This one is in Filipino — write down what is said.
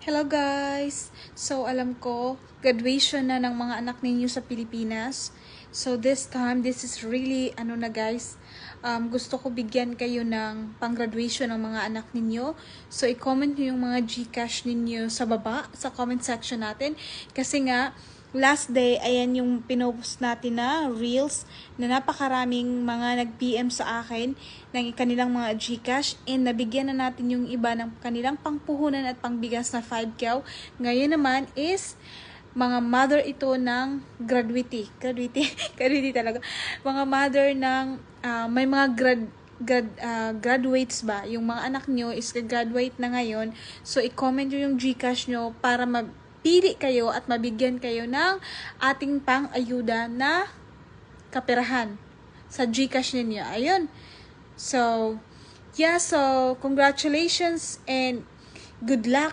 Hello guys! So alam ko, graduation na ng mga anak ninyo sa Pilipinas. So this time, this is really, guys, gusto ko bigyan kayo ng pang-graduation ng mga anak ninyo. So i-comment nyo yung mga GCash ninyo sa baba, sa comment section natin. Kasi nga, last day, ayan yung pinost natin na reels na napakaraming mga nag-PM sa akin ng kanilang mga GCash and nabigyan na natin yung iba ng kanilang pangpuhunan at pangbigas na 5 kyaw. Ngayon naman is mga mother ito ng graduate talaga. Mga mother ng may mga graduates ba? Yung mga anak nyo is graduate na ngayon. So, i-comment nyo yung GCash nyo para pili kayo at mabigyan kayo ng ating pang-ayuda na kaperahan sa GCash ninyo. Ayun. So, yeah, so congratulations and good luck.